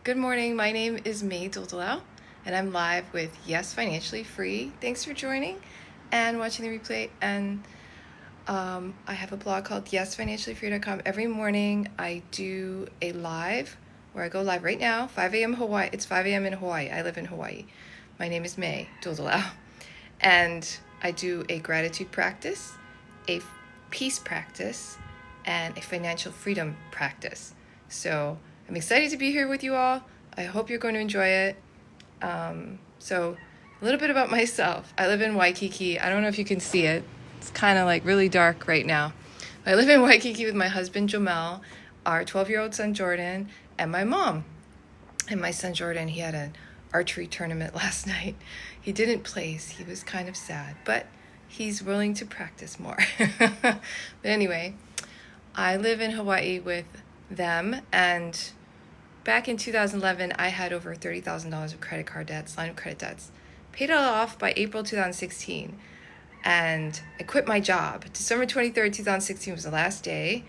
Good morning. My name is May Duldalau, and I'm live with Yes Financially Free. Thanks for joining and watching the replay. And I have a blog called yesfinanciallyfree.com. Every morning I do a live where I go live right now, 5 a.m. Hawaii. It's 5 a.m. in Hawaii. I live in Hawaii. My name is May Duldalau. And I do a gratitude practice, a peace practice, and a financial freedom practice. So I'm excited to be here with you all. I hope you're going to enjoy it. So a little bit about myself. I live in Waikiki. I don't know if you can see it. It's kind of like really dark right now. I live in Waikiki with my husband, Jamel, our 12-year-old son, Jordan, and my mom. And my son, Jordan, he had an archery tournament last night. He didn't place. He was kind of sad, but he's willing to practice more. But anyway, I live in Hawaii with them, and back in 2011, I had over $30,000 of credit card debts, line of credit debts. Paid it all off by April 2016, and I quit my job. December 23rd, 2016 was the last day.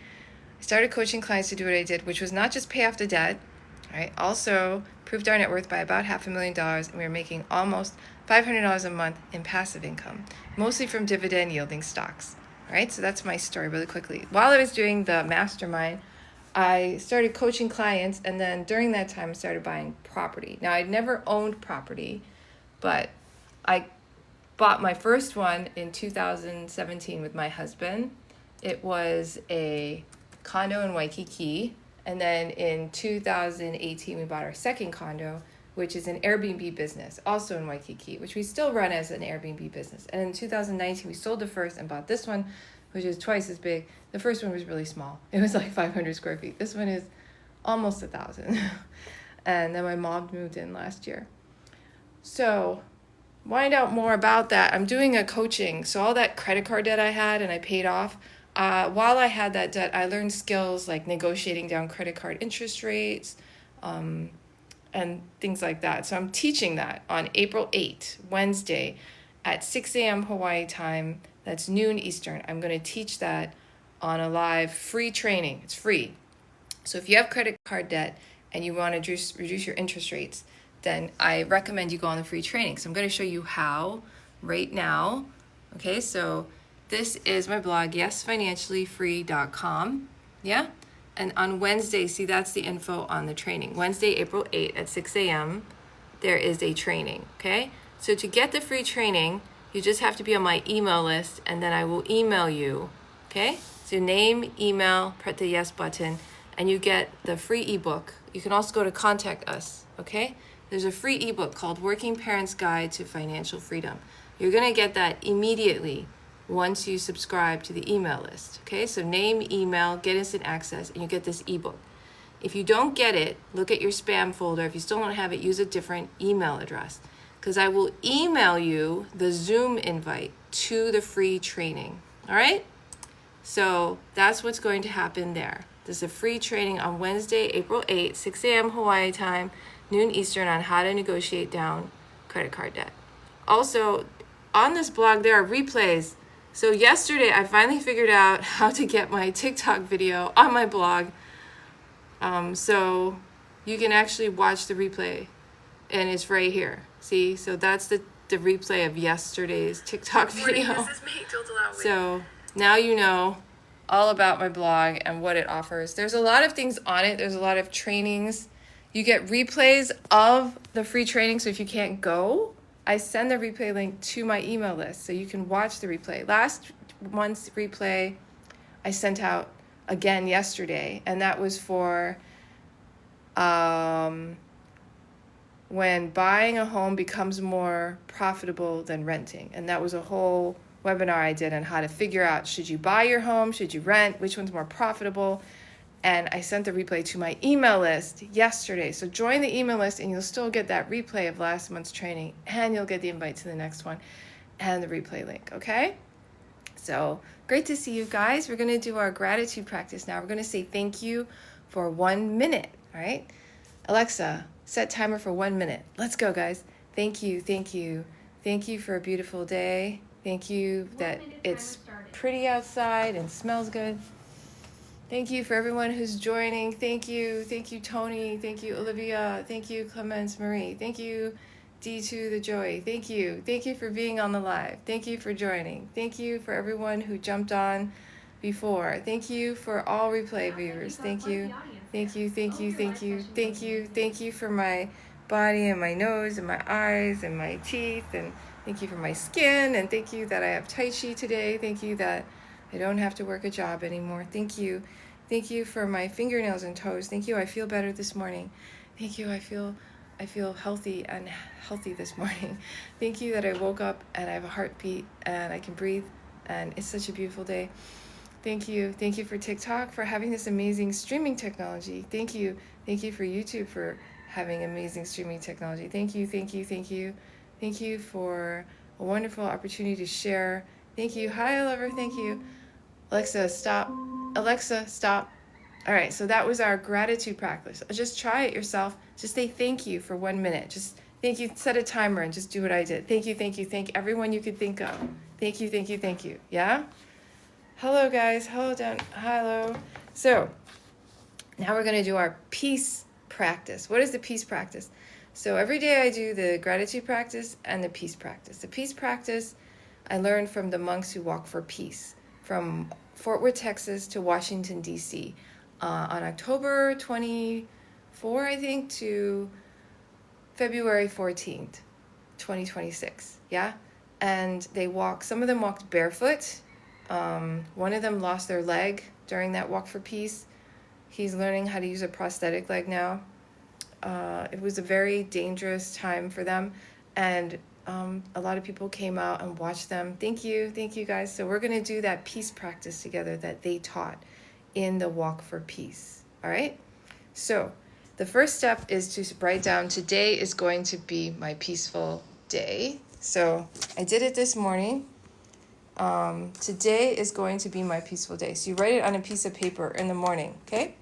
I started coaching clients to do what I did, which was not just pay off the debt, right? Also proved our net worth by about $500,000, and we were making almost $500 a month in passive income, mostly from dividend yielding stocks, right? So that's my story really quickly. While I was doing the mastermind, I started coaching clients, and then during that time I started buying property. Now, I'd never owned property, but I bought my first one in 2017 with my husband. It was a condo in Waikiki, and then in 2018 we bought our second condo, which is an Airbnb business, also in Waikiki, which we still run as an Airbnb business. And in 2019 we sold the first and bought this one, which is twice as big. The first one was really small. It was like 500 square feet. This one is almost 1,000. And then my mom moved in last year. So find out more about that. I'm doing a coaching. So all that credit card debt I had and I paid off, while I had that debt, I learned skills like negotiating down credit card interest rates, and things like that. So I'm teaching that on April 8th, Wednesday at 6 a.m. Hawaii time. That's noon Eastern. I'm going to teach that on a live free training. It's free. So if you have credit card debt and you want to reduce your interest rates, then I recommend you go on the free training. So I'm going to show you how right now. Okay, so this is my blog, yesfinanciallyfree.com. Yeah? And on Wednesday, see, that's the info on the training. Wednesday, April 8th at 6 a.m., there is a training, okay? So to get the free training, you just have to be on my email list, and then I will email you, okay? So name, email, press the yes button, and you get the free ebook. You can also go to contact us, okay? There's a free ebook called Working Parents Guide to Financial Freedom. You're gonna get that immediately once you subscribe to the email list, okay? So name, email, get instant access, and you get this ebook. If you don't get it, look at your spam folder. If you still don't have it, use a different email address, because I will email you the Zoom invite to the free training, all right? So that's what's going to happen there. There's a free training on Wednesday, April 8th, 6 a.m. Hawaii time, noon Eastern, on how to negotiate down credit card debt. Also, on this blog, there are replays. So yesterday, I finally figured out how to get my TikTok video on my blog. So you can actually watch the replay, and it's right here. See, so that's the replay of yesterday's TikTok video. This is May Duldalau. So now you know all about my blog and what it offers. There's a lot of things on it. There's a lot of trainings. You get replays of the free training. So if you can't go, I send the replay link to my email list so you can watch the replay. Last month's replay I sent out again yesterday, and that was for when buying a home becomes more profitable than renting. And that was a whole webinar I did on how to figure out, should you buy your home, should you rent, which one's more profitable? And I sent the replay to my email list yesterday. So join the email list and you'll still get that replay of last month's training, and you'll get the invite to the next one and the replay link, okay? So great to see you guys. We're going to do our gratitude practice now. We're going to say thank you for 1 minute, all right? Alexa, set timer for 1 minute. Let's go, guys. Thank you, thank you. Thank you for a beautiful day. Thank you that it's pretty outside and smells good. Thank you for everyone who's joining. Thank you. Thank you, Tony. Thank you, Olivia. Thank you, Clemence Marie. Thank you, D2 the Joy. Thank you. Thank you for being on the live. Thank you for joining. Thank you for everyone who jumped on before. Thank you for all replay viewers. Thank you. Thank you. Thank you. Thank you. Thank you. Thank you for my body and my nose and my eyes and my teeth. And thank you for my skin. And thank you that I have Tai Chi today. Thank you that I don't have to work a job anymore. Thank you. Thank you for my fingernails and toes. Thank you. I feel better this morning. Thank you. I feel healthy and healthy this morning. Thank you that I woke up and I have a heartbeat and I can breathe and it's such a beautiful day. Thank you. Thank you for TikTok for having this amazing streaming technology. Thank you. Thank you for YouTube for having amazing streaming technology. Thank you. Thank you. Thank you. Thank you for a wonderful opportunity to share. Thank you. Hi, lover. Thank you. Alexa, stop. Alexa, stop. All right, so that was our gratitude practice. Just try it yourself. Just say thank you for 1 minute. Just thank you, set a timer and just do what I did. Thank you, thank you, thank everyone you could think of. Thank you, thank you, thank you. Yeah? Hello, guys. Hello, down. Hello. So now we're going to do our peace practice. What is the peace practice? So every day I do the gratitude practice and the peace practice. The peace practice I learned from the monks who walk for peace, from Fort Worth, Texas to Washington, D.C. On October 24, I think, to February 14th, 2026. Yeah? And they walk, some of them walked barefoot. One of them lost their leg during that walk for peace. He's learning how to use a prosthetic leg now. It was a very dangerous time for them. And a lot of people came out and watched them. Thank you guys. So we're going to do that peace practice together that they taught in the walk for peace. All right. So the first step is to write down, today is going to be my peaceful day. So I did it this morning. Today is going to be my peaceful day. So you write it on a piece of paper in the morning. Okay.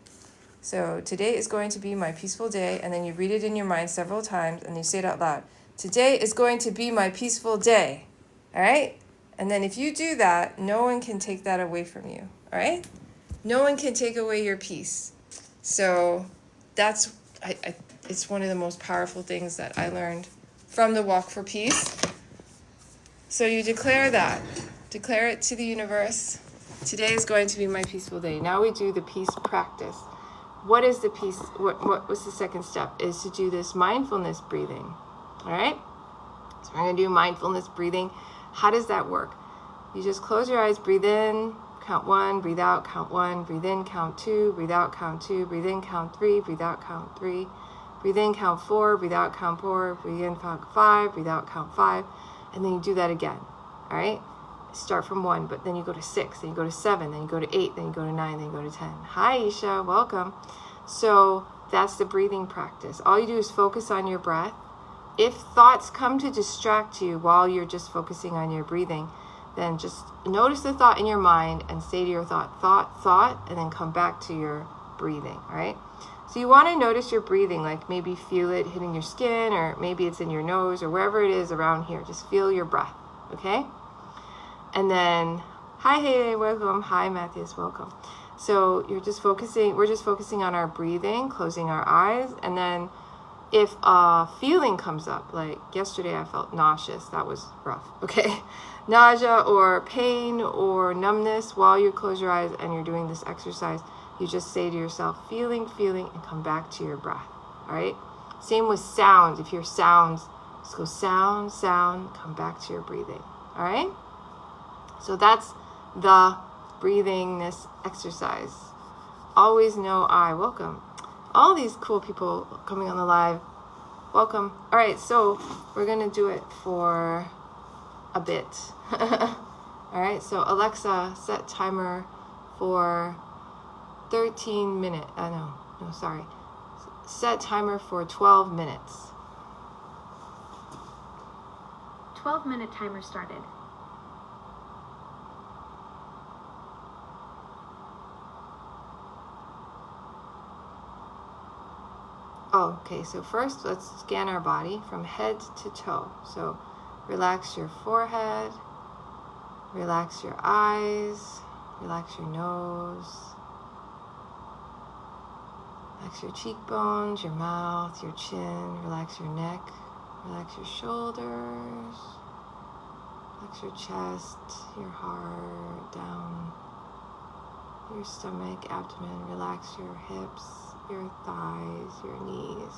So today is going to be my peaceful day. And then you read it in your mind several times and you say it out loud. Today is going to be my peaceful day. All right? And then if you do that, no one can take that away from you. All right? No one can take away your peace. So that's, it's one of the most powerful things that I learned from the walk for peace. So you declare that. Declare it to the universe. Today is going to be my peaceful day. Now we do the peace practice. What is the peace? What was the second step? Is to do this mindfulness breathing. All right, so we're going to do mindfulness breathing. How does that work? You just close your eyes, breathe in, count 1, breathe out, count 1, breathe in, count 2, breathe out, count 2, breathe in, count 3, breathe out, count 3, breathe in, count 4, breathe out, count 4, breathe in, count 5, breathe out, count 5, and then you do that again. All right, start from 1, but then you go to 6, then you go to 7, then you go to 8, then you go to 9, then you go to 10. Hi, Isha, welcome. So that's the breathing practice. All you do is focus on your breath. If thoughts come to distract you while you're just focusing on your breathing, then just notice the thought in your mind and say to your thought, and then come back to your breathing, all right? So you want to notice your breathing, like maybe feel it hitting your skin, or maybe it's in your nose, or wherever it is around here. Just feel your breath, okay? And then, hi, hey, welcome. Hi, Matthias, welcome. So we're just focusing on our breathing, closing our eyes, and then if a feeling comes up, like yesterday I felt nauseous, that was rough, okay? Nausea or pain or numbness while you close your eyes and you're doing this exercise, you just say to yourself, feeling, and come back to your breath, all right? Same with sounds. If you hear sounds, just go sound, come back to your breathing, all right? So that's the breathingness exercise. Always know I. Welcome. All these cool people coming on the live. Welcome. All right, so we're going to do it for a bit. All right, so Alexa, set timer for 13 minutes. Sorry. Set timer for 12 minutes. 12-minute timer started. Oh, okay, so first let's scan our body from head to toe. So relax your forehead, relax your eyes, relax your nose, Relax your cheekbones, your mouth, your chin. Relax your neck. Relax your shoulders. Relax your chest, your heart, down your stomach, abdomen. Relax your hips, your thighs, your knees.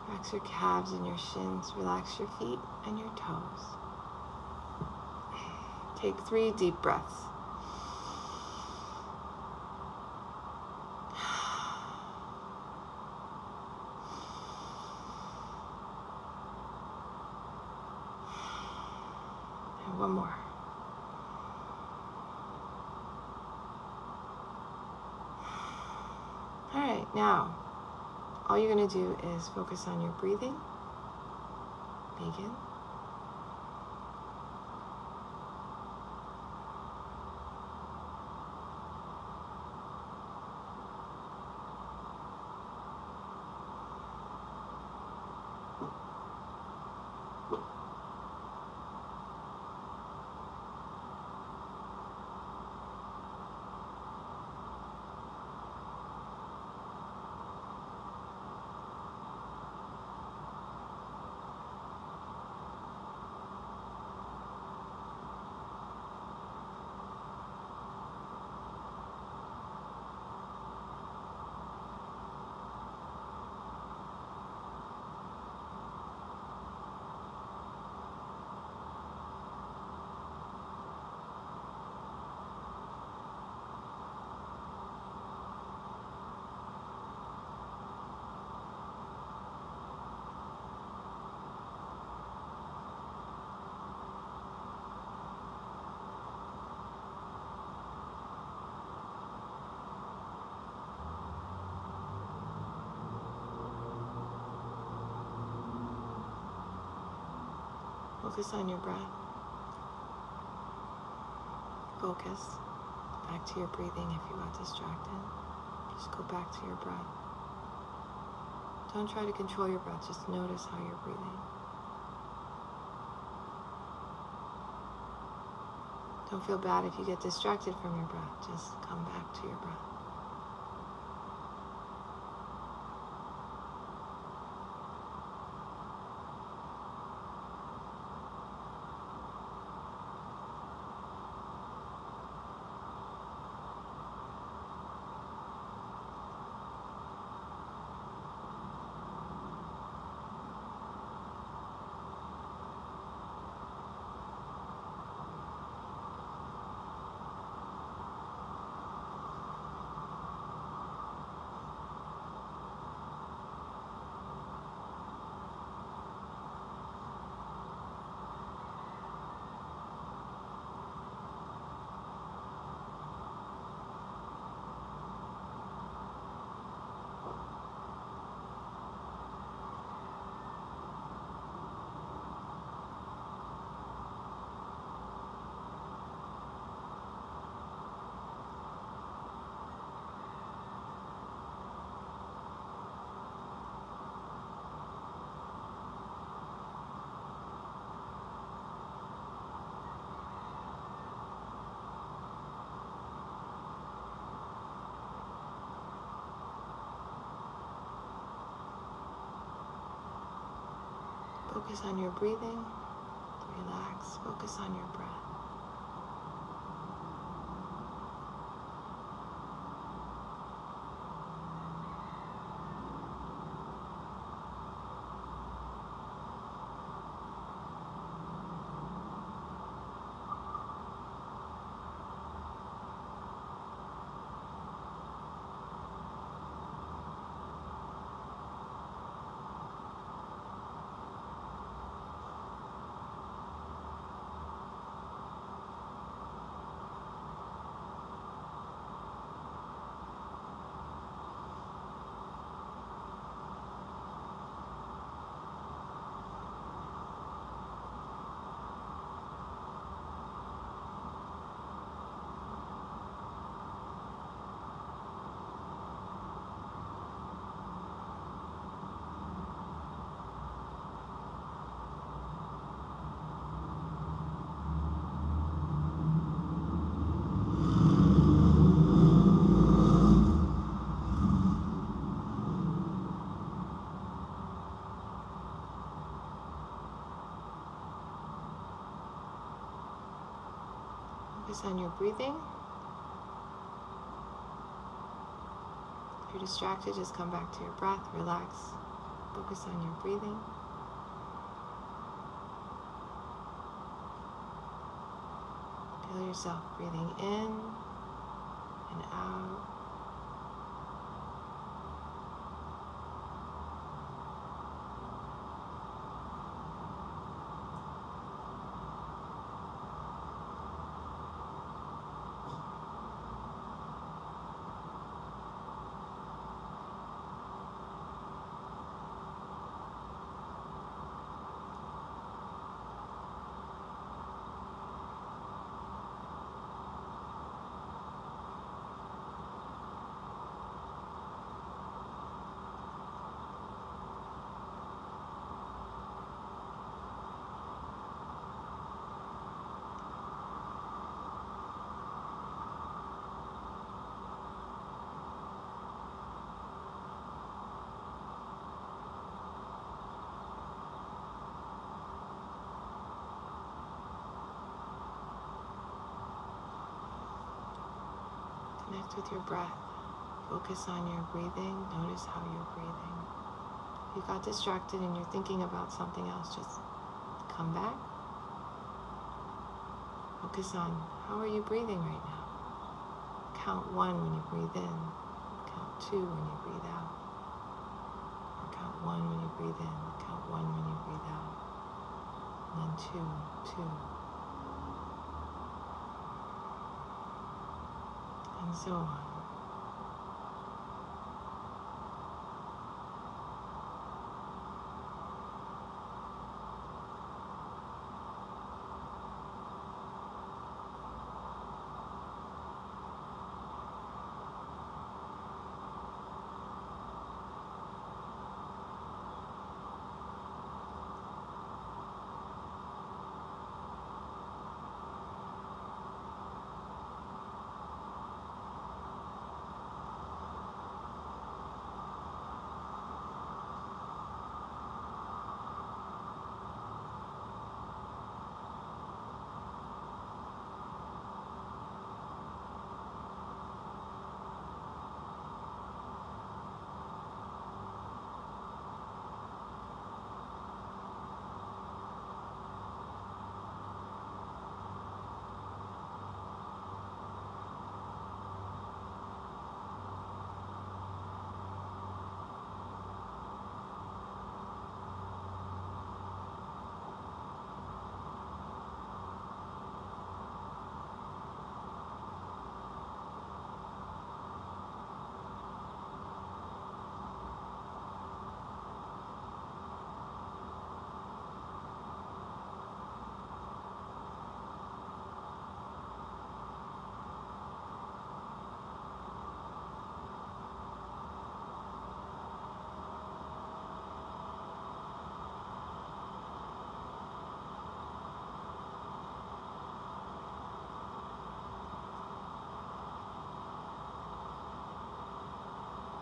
Relax your calves and your shins. Relax your feet and your toes. Take 3 deep breaths. And one more. All right, now, all you're going to do is focus on your breathing. Begin. Focus on your breath. Focus. Back to your breathing if you got distracted. Just go back to your breath. Don't try to control your breath, just notice how you're breathing. Don't feel bad if you get distracted from your breath, just come back to your breath. Focus on your breathing. Relax. Focus on your breath. Focus on your breathing. If you're distracted, just come back to your breath, relax, focus on your breathing. Feel yourself breathing in and out. Connect with your breath. Focus on your breathing. Notice how you're breathing. If you got distracted and you're thinking about something else, just come back. Focus on how are you breathing right now. Count 1 when you breathe in. Count 2 when you breathe out. Or count 1 when you breathe in. Count 1 when you breathe out. And then 2, 2. And so on.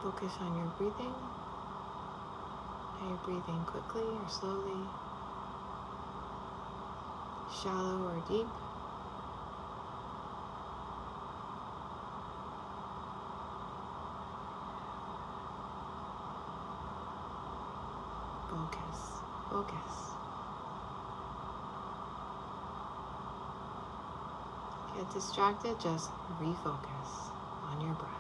Focus on your breathing. Are you breathing quickly or slowly? Shallow or deep? Focus, focus. If you get distracted, just refocus on your breath.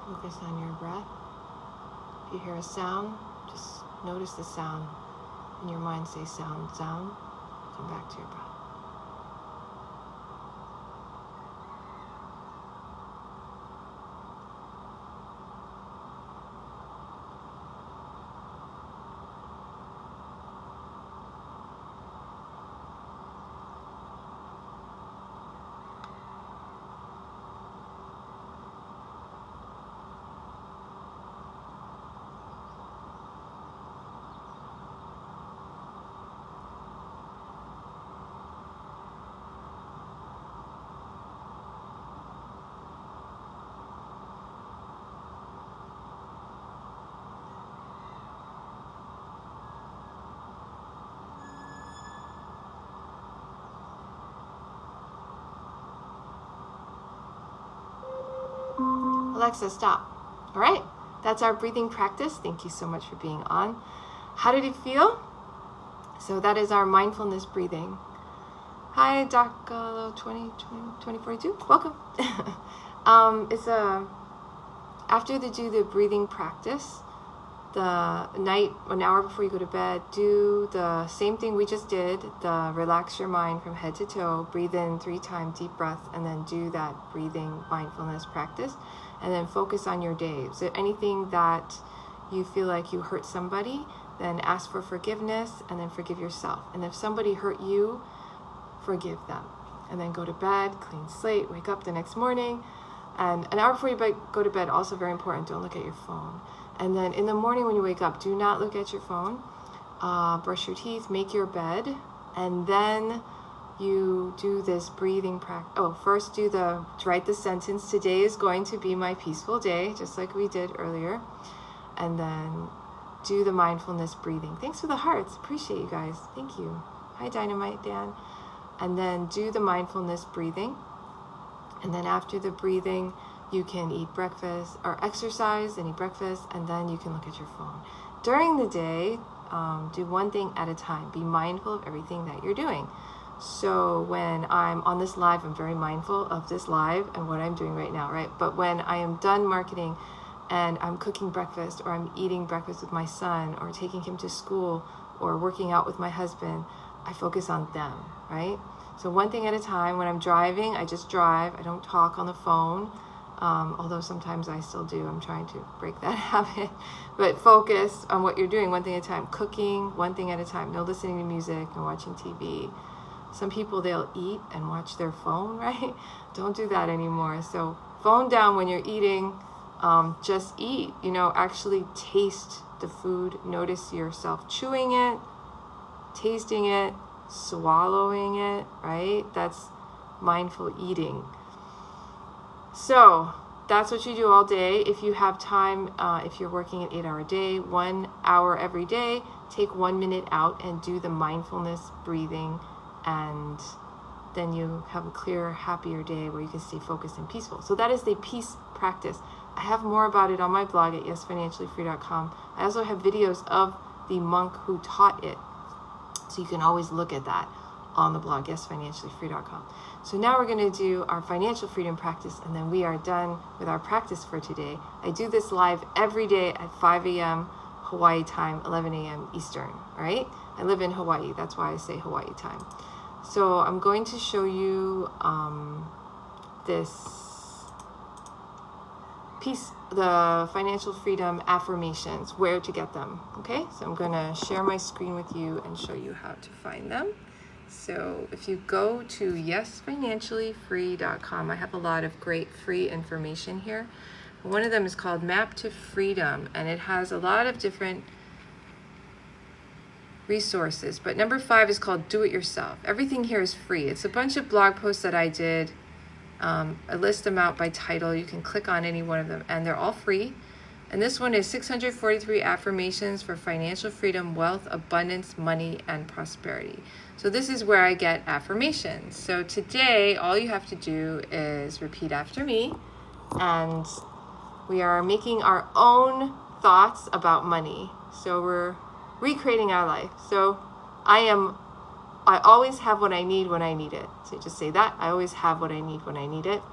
Focus on your breath. If you hear a sound, just notice the sound. In your mind, say sound, sound. Come back to your breath. Alexa, stop. All right, that's our breathing practice. Thank you so much for being on. How did it feel? So that is our mindfulness breathing. Hi, Doc 2042. Welcome. After they do the breathing practice, the night, an hour before you go to bed, do the same thing we just did, the relax your mind from head to toe, breathe in 3 times, deep breath, and then do that breathing mindfulness practice, and then focus on your day. So anything that you feel like you hurt somebody, then ask for forgiveness, and then forgive yourself. And if somebody hurt you, forgive them. And then go to bed, clean slate, wake up the next morning, and an hour before you go to bed, also very important, don't look at your phone. And then in the morning when you wake up, do not look at your phone. Brush your teeth, make your bed, and then you do this breathing practice. Oh, first write the sentence, today is going to be my peaceful day, just like we did earlier. And then do the mindfulness breathing. Thanks for the hearts, appreciate you guys, thank you. Hi Dynamite Dan. And then do the mindfulness breathing. And then after the breathing, you can eat breakfast or exercise and eat breakfast, and then you can look at your phone. During the day, do one thing at a time. Be mindful of everything that you're doing. So when I'm on this live, I'm very mindful of this live and what I'm doing right now, right? But when I am done marketing and I'm cooking breakfast, or I'm eating breakfast with my son, or taking him to school, or working out with my husband, I focus on them, right? So one thing at a time. When I'm driving, I just drive. I don't talk on the phone. Although sometimes I still do. I'm trying to break that habit. But focus on what you're doing, one thing at a time. Cooking, one thing at a time. No listening to music, no watching TV. Some people, they'll eat and watch their phone, right? Don't do that anymore. So phone down when you're eating. Just eat. Actually taste the food. Notice yourself chewing it, tasting it, swallowing it, right? That's mindful eating. So that's what you do all day. If you have time, if you're working an 8-hour day, 1 hour every day, take 1 minute out and do the mindfulness breathing, and then you have a clearer, happier day where you can stay focused and peaceful. So that is the peace practice. I have more about it on my blog at yesfinanciallyfree.com. I also have videos of the monk who taught it, so you can always look at that on the blog, yesfinanciallyfree.com. So now we're going to do our financial freedom practice, and then we are done with our practice for today. I do this live every day at 5 a.m. Hawaii time, 11 a.m. Eastern, all right? I live in Hawaii, that's why I say Hawaii time. So I'm going to show you this piece, the financial freedom affirmations, where to get them, okay? So I'm going to share my screen with you and show you how to find them. So if you go to yesfinanciallyfree.com, I have a lot of great free information here. One of them is called Map to Freedom, and it has a lot of different resources. But number 5 is called Do It Yourself. Everything here is free. It's a bunch of blog posts that I did. I list them out by title. You can click on any one of them, and they're all free. And this one is 643 affirmations for financial freedom, wealth, abundance, money, and prosperity. So this is where I get affirmations. So today, all you have to do is repeat after me. And we are making our own thoughts about money. So we're recreating our life. So I always have what I need when I need it. So just say that. I always have what I need when I need it.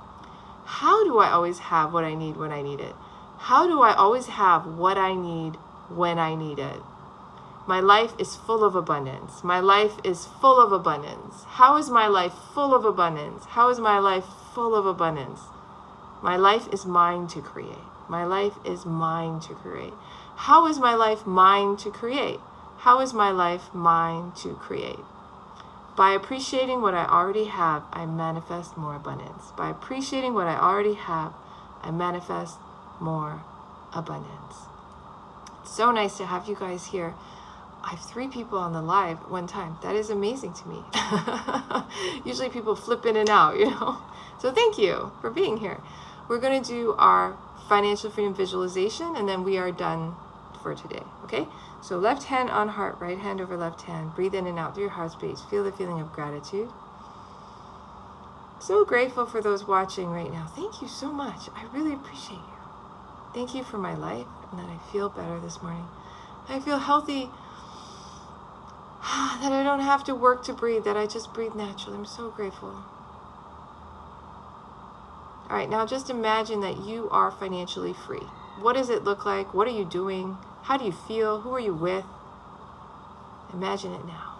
How do I always have what I need when I need it? How do I always have what I need when I need it? My life is full of abundance. My life is full of abundance. How is my life full of abundance? How is my life full of abundance? My life is mine to create. My life is mine to create. How is my life mine to create? How is my life mine to create? By appreciating what I already have, I manifest more abundance. By appreciating what I already have, I manifest more abundance. It's so nice to have you guys here. I have 3 people on the live at one time. That is amazing to me. Usually people flip in and out, you know. So thank you for being here. We're going to do our financial freedom visualization, and then we are done for today, okay? So left hand on heart, right hand over left hand. Breathe in and out through your heart space. Feel the feeling of gratitude. So grateful for those watching right now. Thank you so much. I really appreciate you. Thank you for my life, and that I feel better this morning. I feel healthy, that I don't have to work to breathe, that I just breathe naturally. I'm so grateful. All right, now just imagine that you are financially free. What does it look like? What are you doing? How do you feel? Who are you with? Imagine it now.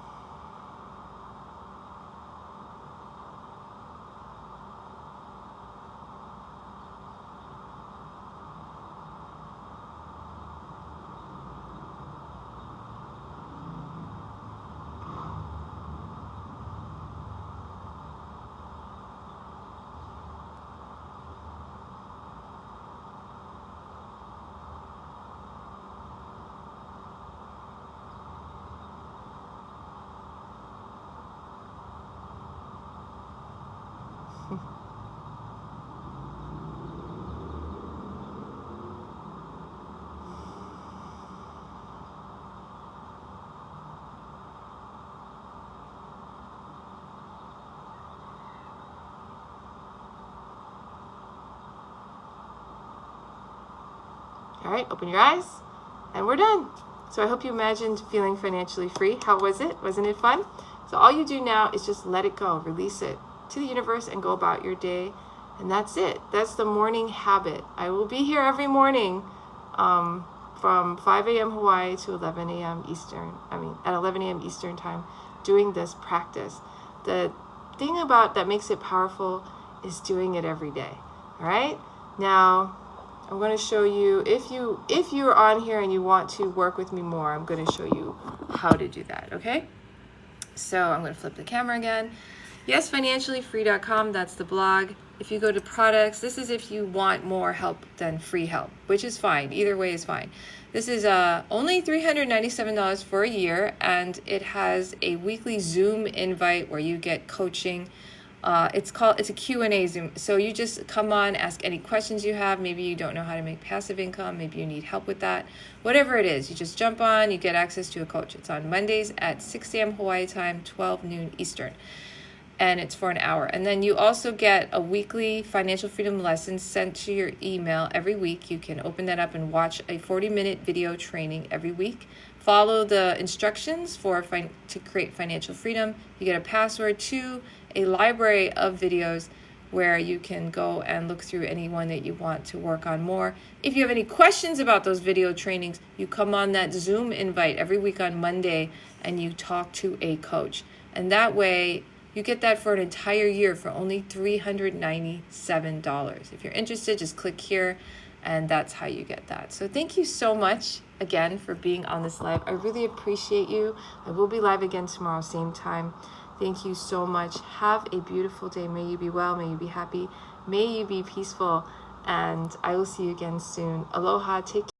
All right, open your eyes, and we're done. So I hope you imagined feeling financially free. How was it? Wasn't it fun? So all you do now is just let it go, release it to the universe, and go about your day. And that's it. That's the morning habit. I will be here every morning from 5 a.m. Hawaii to 11 a.m. Eastern. At 11 a.m. Eastern time, doing this practice. The thing about that makes it powerful is doing it every day. All right? Now, I'm going to show you, if you're on here and you want to work with me more, I'm going to show you how to do that, okay? So I'm going to flip the camera again. YesFinanciallyFree.com, that's the blog. If you go to products, this is if you want more help than free help, which is fine. Either way is fine. This is only $397 for a year, and it has a weekly Zoom invite where you get coaching. It's a Q&A Zoom. So you just come on, ask any questions you have. Maybe you don't know how to make passive income. Maybe you need help with that. Whatever it is, you just jump on, you get access to a coach. It's on Mondays at 6 a.m. Hawaii time, 12 noon Eastern. And it's for an hour. And then you also get a weekly financial freedom lesson sent to your email every week. You can open that up and watch a 40-minute video training every week. Follow the instructions to create financial freedom. You get a password to a library of videos where you can go and look through any one that you want to work on more. If you have any questions about those video trainings, you come on that Zoom invite every week on Monday and you talk to a coach. And that way, you get that for an entire year for only $397. If you're interested, just click here, and that's how you get that. So thank you so much again for being on this live. I really appreciate you. I will be live again tomorrow, same time. Thank you so much. Have a beautiful day. May you be well. May you be happy. May you be peaceful. And I will see you again soon. Aloha. Take care.